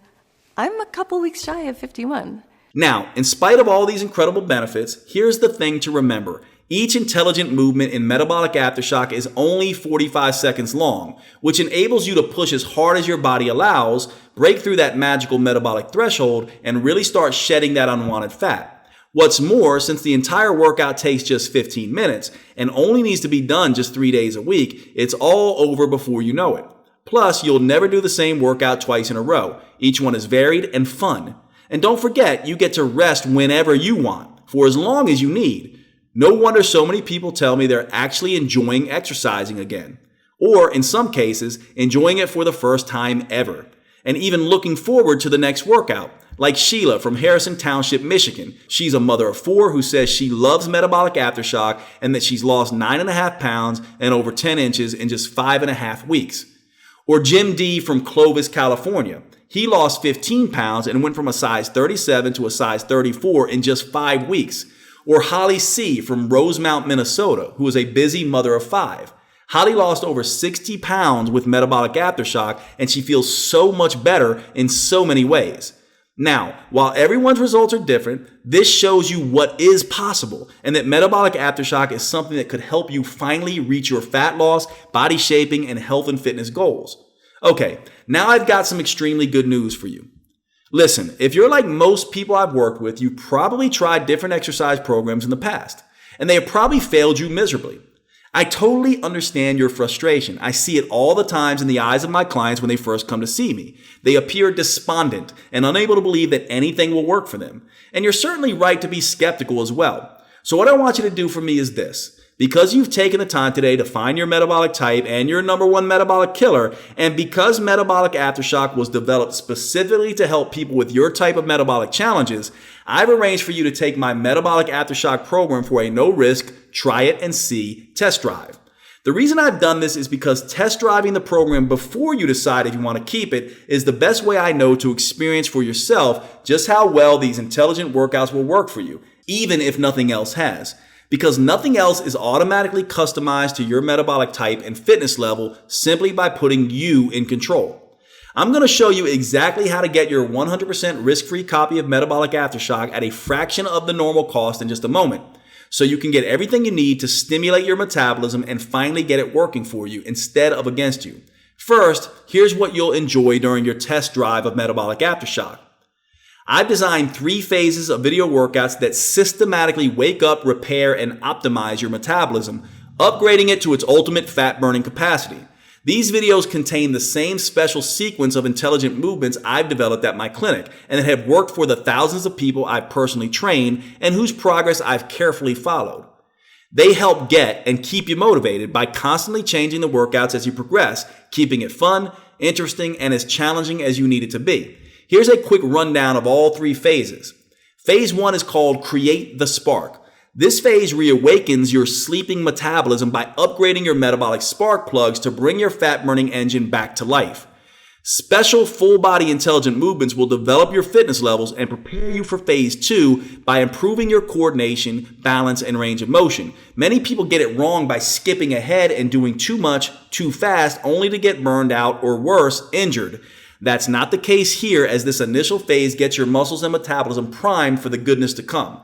I'm a couple weeks shy of 51. Now, in spite of all these incredible benefits, here's the thing to remember. Each intelligent movement in metabolic aftershock is only 45 seconds long, which enables you to push as hard as your body allows, break through that magical metabolic threshold, and really start shedding that unwanted fat. What's more, since the entire workout takes just 15 minutes and only needs to be done just 3 days a week, it's all over before you know it. Plus, you'll never do the same workout twice in a row. Each one is varied and fun. And don't forget, you get to rest whenever you want, for as long as you need. No wonder so many people tell me they're actually enjoying exercising again. Or, in some cases, enjoying it for the first time ever. and even looking forward to the next workout. Like Sheila from Harrison Township, Michigan. She's a mother of 4 who says she loves metabolic aftershock and that she's lost 9.5 pounds and over 10 inches in just 5.5 weeks. Or Jim D from Clovis, California. He lost 15 pounds and went from a size 37 to a size 34 in just 5 weeks. Or Holly C from Rosemount, Minnesota, who is a busy mother of 5. Holly lost over 60 pounds with metabolic aftershock, and she feels so much better in so many ways. Now, while everyone's results are different, this shows you what is possible and that metabolic aftershock is something that could help you finally reach your fat loss, body shaping, and health and fitness goals. Okay, now I've got some extremely good news for you. Listen, if you're like most people I've worked with, you probably tried different exercise programs in the past, and they have probably failed you miserably. I totally understand your frustration. I see it all the times in the eyes of my clients when they first come to see me. They appear despondent and unable to believe that anything will work for them. And you're certainly right to be skeptical as well. So what I want you to do for me is this. Because you've taken the time today to find your metabolic type and your number 1 metabolic killer, and because metabolic aftershock was developed specifically to help people with your type of metabolic challenges, I've arranged for you to take my metabolic aftershock program for a no-risk, try it and see test drive. The reason I've done this is because test driving the program before you decide if you want to keep it is the best way I know to experience for yourself just how well these intelligent workouts will work for you, even if nothing else has. Because nothing else is automatically customized to your metabolic type and fitness level simply by putting you in control. I'm going to show you exactly how to get your 100% risk-free copy of Metabolic Aftershock at a fraction of the normal cost in just a moment, so you can get everything you need to stimulate your metabolism and finally get it working for you instead of against you. First, here's what you'll enjoy during your test drive of Metabolic Aftershock. I've designed 3 phases of video workouts that systematically wake up, repair, and optimize your metabolism, upgrading it to its ultimate fat-burning capacity. These videos contain the same special sequence of intelligent movements I've developed at my clinic and that have worked for the thousands of people I've personally trained and whose progress I've carefully followed. They help get and keep you motivated by constantly changing the workouts as you progress, keeping it fun, interesting, and as challenging as you need it to be. Here's a quick rundown of all 3 phases. Phase 1 is called Create the Spark. This phase reawakens your sleeping metabolism by upgrading your metabolic spark plugs to bring your fat-burning engine back to life. Special full-body intelligent movements will develop your fitness levels and prepare you for phase 2 by improving your coordination, balance, and range of motion. Many people get it wrong by skipping ahead and doing too much, too fast, only to get burned out or worse, injured. That's not the case here, as this initial phase gets your muscles and metabolism primed for the goodness to come.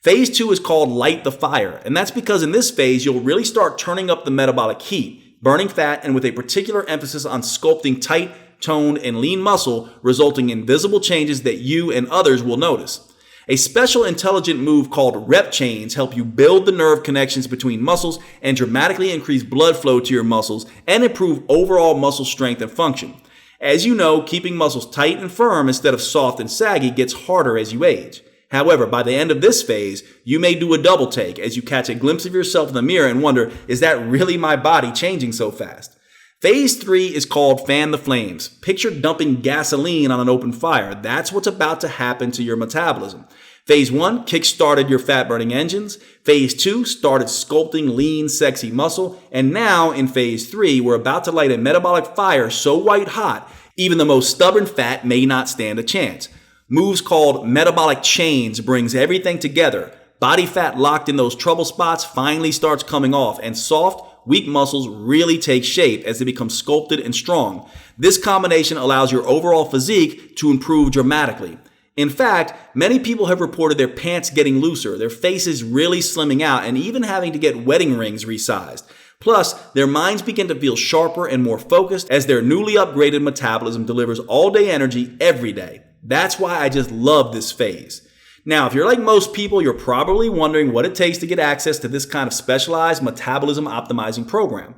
Phase 2 is called Light the Fire, and that's because in this phase, you'll really start turning up the metabolic heat, burning fat, and with a particular emphasis on sculpting tight, toned, and lean muscle, resulting in visible changes that you and others will notice. A special intelligent move called rep chains help you build the nerve connections between muscles and dramatically increase blood flow to your muscles and improve overall muscle strength and function. As you know, keeping muscles tight and firm instead of soft and saggy gets harder as you age. However, by the end of this phase, you may do a double take as you catch a glimpse of yourself in the mirror and wonder, is that really my body changing so fast? Phase 3 is called Fan the Flames. Picture dumping gasoline on an open fire. That's what's about to happen to your metabolism. Phase 1 kick-started your fat-burning engines. Phase 2 started sculpting lean, sexy muscle. And now in Phase 3, we're about to light a metabolic fire so white hot, even the most stubborn fat may not stand a chance. Moves called Metabolic Chains brings everything together. Body fat locked in those trouble spots finally starts coming off, and soft, weak muscles really take shape as they become sculpted and strong. This combination allows your overall physique to improve dramatically. In fact, many people have reported their pants getting looser, their faces really slimming out, and even having to get wedding rings resized. Plus, their minds begin to feel sharper and more focused as their newly upgraded metabolism delivers all-day energy every day. That's why I just love this phase. Now, if you're like most people, you're probably wondering what it takes to get access to this kind of specialized metabolism optimizing program.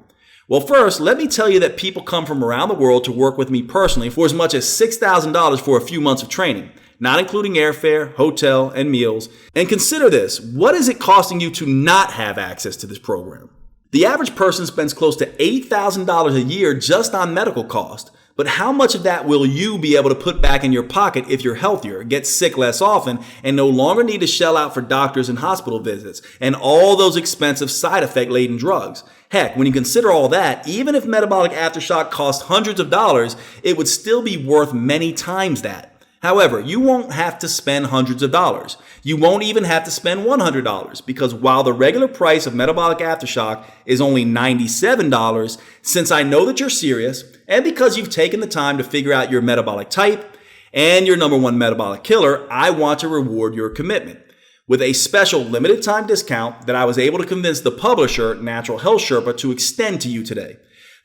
Well, first, let me tell you that people come from around the world to work with me personally for as much as $6,000 for a few months of training, not including airfare, hotel, and meals. And consider this, what is it costing you to not have access to this program? The average person spends close to $8,000 a year just on medical cost. But how much of that will you be able to put back in your pocket if you're healthier, get sick less often, and no longer need to shell out for doctors and hospital visits and all those expensive side effect laden drugs? Heck, when you consider all that, even if metabolic aftershock cost hundreds of dollars, it would still be worth many times that. However, you won't have to spend hundreds of dollars. You won't even have to spend $100 because while the regular price of metabolic aftershock is only $97, since I know that you're serious and because you've taken the time to figure out your metabolic type and your number one metabolic killer, I want to reward your commitment with a special limited time discount that I was able to convince the publisher, Natural Health Sherpa, to extend to you today.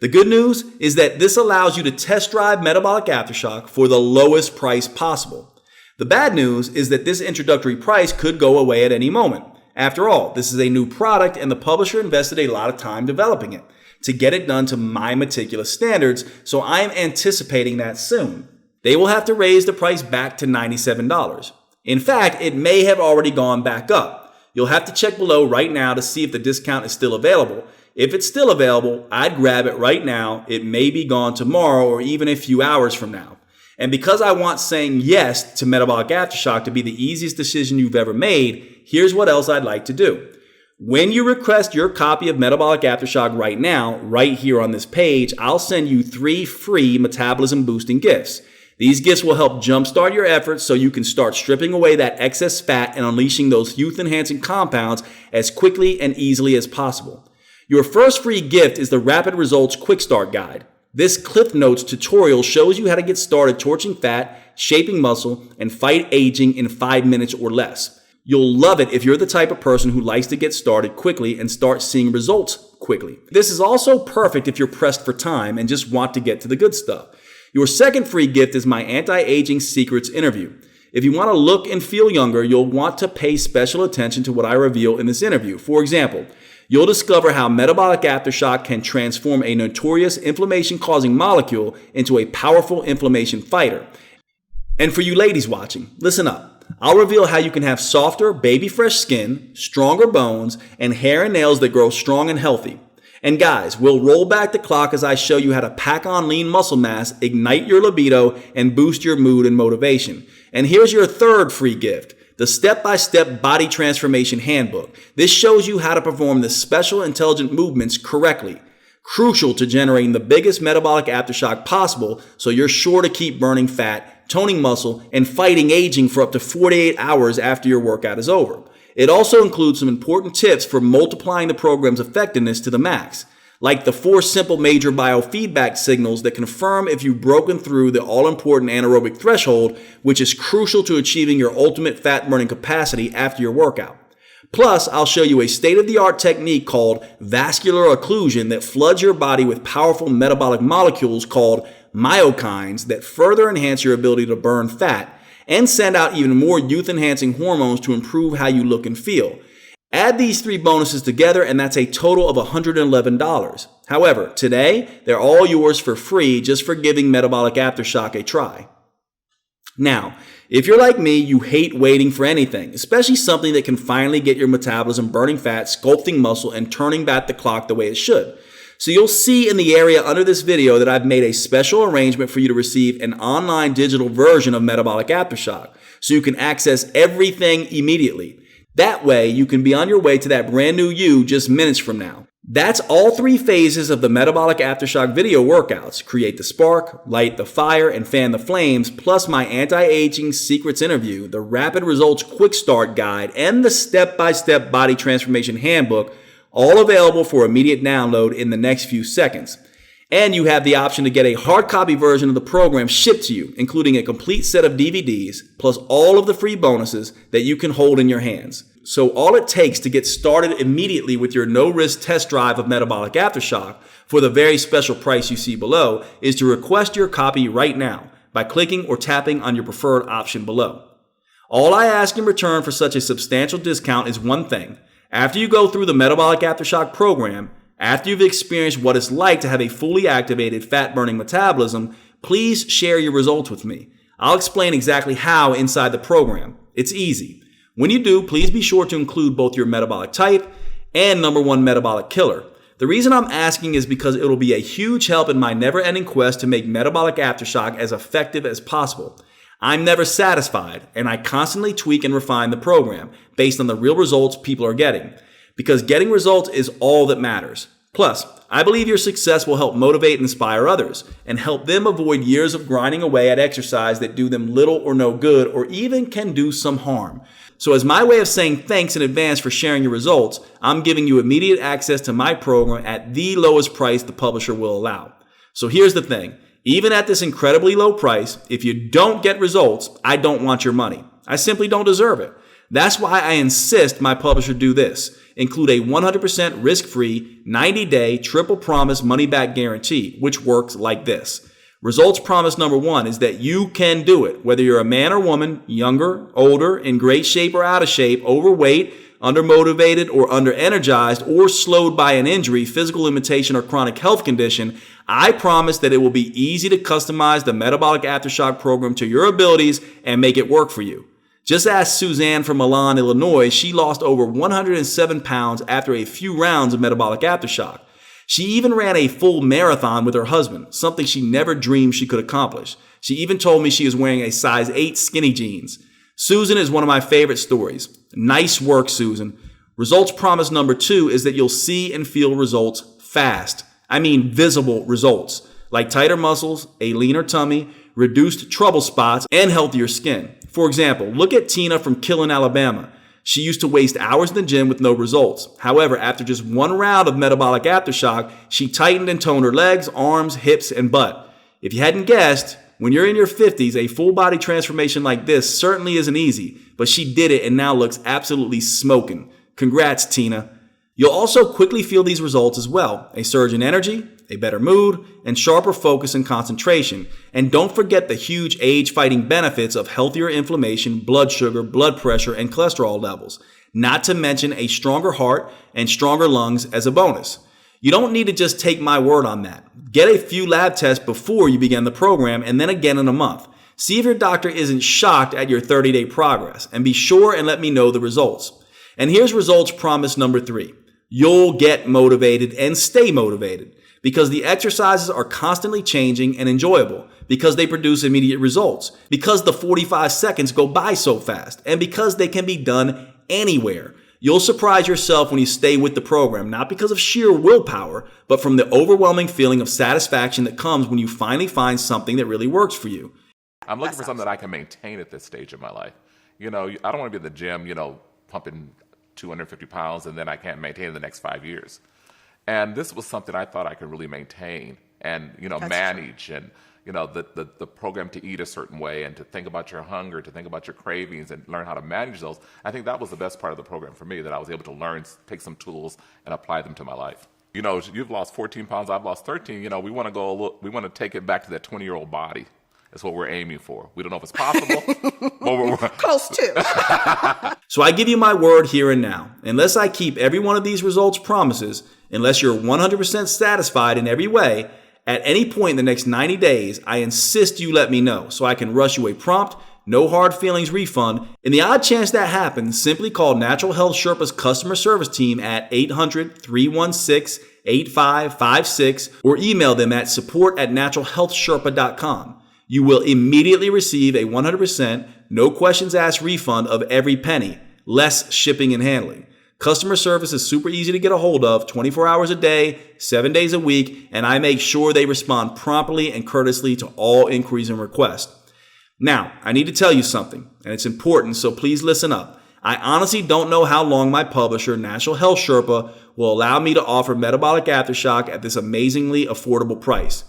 The good news is that this allows you to test drive metabolic aftershock for the lowest price possible. The bad news is that this introductory price could go away at any moment. After all, this is a new product and the publisher invested a lot of time developing it to get it done to my meticulous standards, so I am anticipating that soon. They will have to raise the price back to $97. In fact, it may have already gone back up. You'll have to check below right now to see if the discount is still available. If it's still available, I'd grab it right now. It may be gone tomorrow or even a few hours from now. And because I want saying yes to metabolic aftershock to be the easiest decision you've ever made, here's what else I'd like to do. When you request your copy of Metabolic Aftershock right now, right here on this page, I'll send you 3 free metabolism boosting gifts. These gifts will help jumpstart your efforts so you can start stripping away that excess fat and unleashing those youth-enhancing compounds as quickly and easily as possible. Your first free gift is the Rapid Results Quick Start Guide. This Cliff Notes tutorial shows you how to get started torching fat, shaping muscle, and fight aging in 5 minutes or less. You'll love it if you're the type of person who likes to get started quickly and start seeing results quickly. This is also perfect if you're pressed for time and just want to get to the good stuff. Your second free gift is my Anti-Aging Secrets interview. If you want to look and feel younger, you'll want to pay special attention to what I reveal in this interview. For example, you'll discover how metabolic aftershock can transform a notorious inflammation-causing molecule into a powerful inflammation fighter. And for you ladies watching, listen up. I'll reveal how you can have softer, baby-fresh skin, stronger bones, and hair and nails that grow strong and healthy. And guys, we'll roll back the clock as I show you how to pack on lean muscle mass, ignite your libido, and boost your mood and motivation. And here's your third free gift. The step-by-step body transformation handbook. This shows you how to perform the special intelligent movements correctly, crucial to generating the biggest metabolic aftershock possible so you're sure to keep burning fat, toning muscle, and fighting aging for up to 48 hours after your workout is over. It also includes some important tips for multiplying the program's effectiveness to the max, like the 4 simple major biofeedback signals that confirm if you've broken through the all-important anaerobic threshold, which is crucial to achieving your ultimate fat-burning capacity after your workout. Plus, I'll show you a state-of-the-art technique called vascular occlusion that floods your body with powerful metabolic molecules called myokines that further enhance your ability to burn fat and send out even more youth-enhancing hormones to improve how you look and feel. Add these 3 bonuses together and that's a total of $111. However, today, they're all yours for free just for giving Metabolic Aftershock a try. Now, if you're like me, you hate waiting for anything, especially something that can finally get your metabolism burning fat, sculpting muscle, and turning back the clock the way it should. So you'll see in the area under this video that I've made a special arrangement for you to receive an online digital version of Metabolic Aftershock, so you can access everything immediately. That way, you can be on your way to that brand new you just minutes from now. That's all 3 phases of the Metabolic Aftershock video workouts. Create the spark, light the fire, and fan the flames, plus my Anti-Aging Secrets interview, the Rapid Results Quick Start Guide, and the step-by-step body transformation handbook, all available for immediate download in the next few seconds. And you have the option to get a hard copy version of the program shipped to you, including a complete set of DVDs, plus all of the free bonuses that you can hold in your hands. So all it takes to get started immediately with your no-risk test drive of Metabolic Aftershock for the very special price you see below is to request your copy right now by clicking or tapping on your preferred option below. All I ask in return for such a substantial discount is one thing. After you go through the Metabolic Aftershock program, after you've experienced what it's like to have a fully activated fat-burning metabolism, please share your results with me. I'll explain exactly how inside the program. It's easy. When you do, please be sure to include both your metabolic type and number one metabolic killer. The reason I'm asking is because it'll be a huge help in my never-ending quest to make metabolic aftershock as effective as possible. I'm never satisfied, and I constantly tweak and refine the program based on the real results people are getting, because getting results is all that matters. Plus, I believe your success will help motivate and inspire others and help them avoid years of grinding away at exercise that do them little or no good or even can do some harm. So as my way of saying thanks in advance for sharing your results, I'm giving you immediate access to my program at the lowest price the publisher will allow. So here's the thing. Even at this incredibly low price, if you don't get results, I don't want your money. I simply don't deserve it. That's why I insist my publisher do this. Include a 100% risk-free, 90-day triple promise money-back guarantee, which works like this. Results promise number 1 is that you can do it, whether you're a man or woman, younger, older, in great shape or out of shape, overweight, undermotivated or underenergized, or slowed by an injury, physical limitation, or chronic health condition. I promise that it will be easy to customize the Metabolic Aftershock program to your abilities and make it work for you. Just ask Suzanne from Milan, Illinois. She lost over 107 pounds after a few rounds of Metabolic Aftershock. She even ran a full marathon with her husband, something she never dreamed she could accomplish. She even told me she is wearing a size 8 skinny jeans. Susan is one of my favorite stories. Nice work, Susan. Results promise number 2 is that you'll see and feel results fast. I mean visible results, like tighter muscles, a leaner tummy, reduced trouble spots, and healthier skin. For example, look at Tina from Killen, Alabama. She used to waste hours in the gym with no results. However, after just one round of Metabolic Aftershock, she tightened and toned her legs, arms, hips, and butt. If you hadn't guessed, when you're in your 50s, a full body transformation like this certainly isn't easy, but she did it and now looks absolutely smoking. Congrats, Tina. You'll also quickly feel these results as well. A surge in energy, a better mood, and sharper focus and concentration. And don't forget the huge age-fighting benefits of healthier inflammation, blood sugar, blood pressure, and cholesterol levels. Not to mention a stronger heart and stronger lungs as a bonus. You don't need to just take my word on that. Get a few lab tests before you begin the program and then again in a month. See if your doctor isn't shocked at your 30-day progress, and be sure and let me know the results. And here's results promise number 3. You'll get motivated and stay motivated because the exercises are constantly changing and enjoyable, because they produce immediate results, because the 45 seconds go by so fast, and because they can be done anywhere. You'll surprise yourself when you stay with the program, not because of sheer willpower, but from the overwhelming feeling of satisfaction that comes when you finally find something that really works for you. I'm looking for something that I can maintain at this stage of my life. You know, I don't want to be in the gym, pumping 250 pounds and then I can't maintain it the next 5 years. And this was something I thought I could really maintain and, manage and, the program to eat a certain way and to think about your hunger, to think about your cravings and learn how to manage those. I think that was the best part of the program for me, that I was able to learn, take some tools and apply them to my life. You've lost 14 pounds, I've lost 13. We want to take it back to that 20-year-old body. That's what we're aiming for. We don't know if it's possible, but we're close to. So I give you my word here and now. Unless I keep every one of these results promises, unless you're 100% satisfied in every way, at any point in the next 90 days, I insist you let me know so I can rush you a prompt, no hard feelings refund. In the odd chance that happens, simply call Natural Health Sherpa's customer service team at 800-316-8556 or email them at support@naturalhealthsherpa.com. You will immediately receive a 100% no questions asked refund of every penny, less shipping and handling. Customer service is super easy to get a hold of, 24 hours a day, 7 days a week, and I make sure they respond promptly and courteously to all inquiries and requests. Now, I need to tell you something, and it's important, so please listen up. I honestly don't know how long my publisher, Natural Health Sherpa, will allow me to offer Metabolic Aftershock at this amazingly affordable price.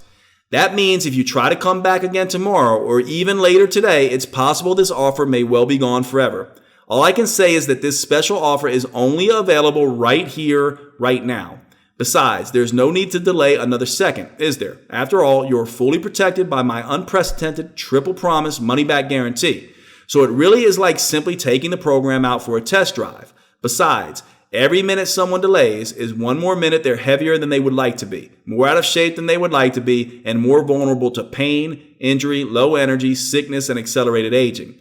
That means if you try to come back again tomorrow or even later today, it's possible this offer may well be gone forever. All I can say is that this special offer is only available right here, right now. Besides, there's no need to delay another second, is there? After all, you're fully protected by my unprecedented triple promise money-back guarantee. So it really is like simply taking the program out for a test drive. Besides, every minute someone delays is one more minute they're heavier than they would like to be, more out of shape than they would like to be, and more vulnerable to pain, injury, low energy, sickness, and accelerated aging.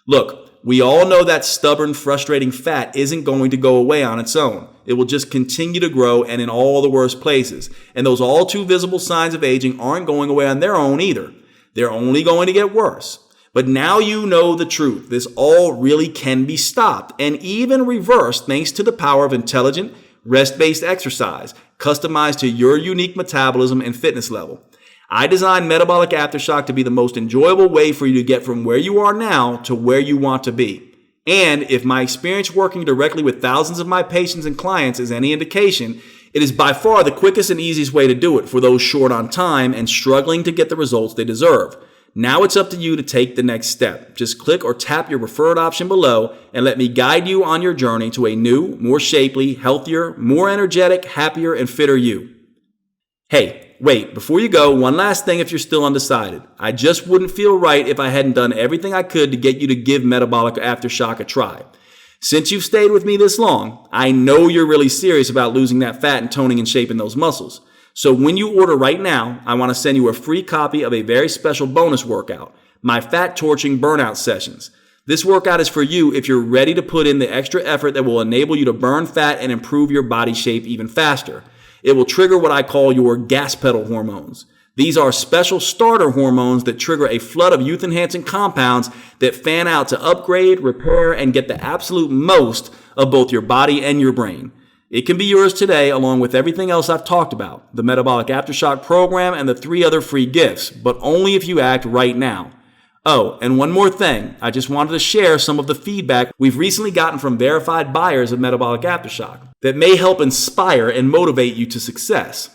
Look, we all know that stubborn, frustrating fat isn't going to go away on its own. It will just continue to grow and in all the worst places. And those all too visible signs of aging aren't going away on their own either. They're only going to get worse. But now you know the truth. This all really can be stopped and even reversed thanks to the power of intelligent, rest-based exercise, customized to your unique metabolism and fitness level. I designed Metabolic Aftershock to be the most enjoyable way for you to get from where you are now to where you want to be. And if my experience working directly with thousands of my patients and clients is any indication, it is by far the quickest and easiest way to do it for those short on time and struggling to get the results they deserve. Now it's up to you to take the next step. Just click or tap your preferred option below and let me guide you on your journey to a new, more shapely, healthier, more energetic, happier, and fitter you. Hey, wait, before you go, one last thing if you're still undecided. I just wouldn't feel right if I hadn't done everything I could to get you to give Metabolic Aftershock a try. Since you've stayed with me this long, I know you're really serious about losing that fat and toning and shaping those muscles. So when you order right now, I want to send you a free copy of a very special bonus workout, my Fat Torching Burnout Sessions. This workout is for you if you're ready to put in the extra effort that will enable you to burn fat and improve your body shape even faster. It will trigger what I call your gas pedal hormones. These are special starter hormones that trigger a flood of youth-enhancing compounds that fan out to upgrade, repair, and get the absolute most of both your body and your brain. It can be yours today along with everything else I've talked about, the Metabolic Aftershock program and the 3 other free gifts, but only if you act right now. Oh, and one more thing. I just wanted to share some of the feedback we've recently gotten from verified buyers of Metabolic Aftershock that may help inspire and motivate you to success.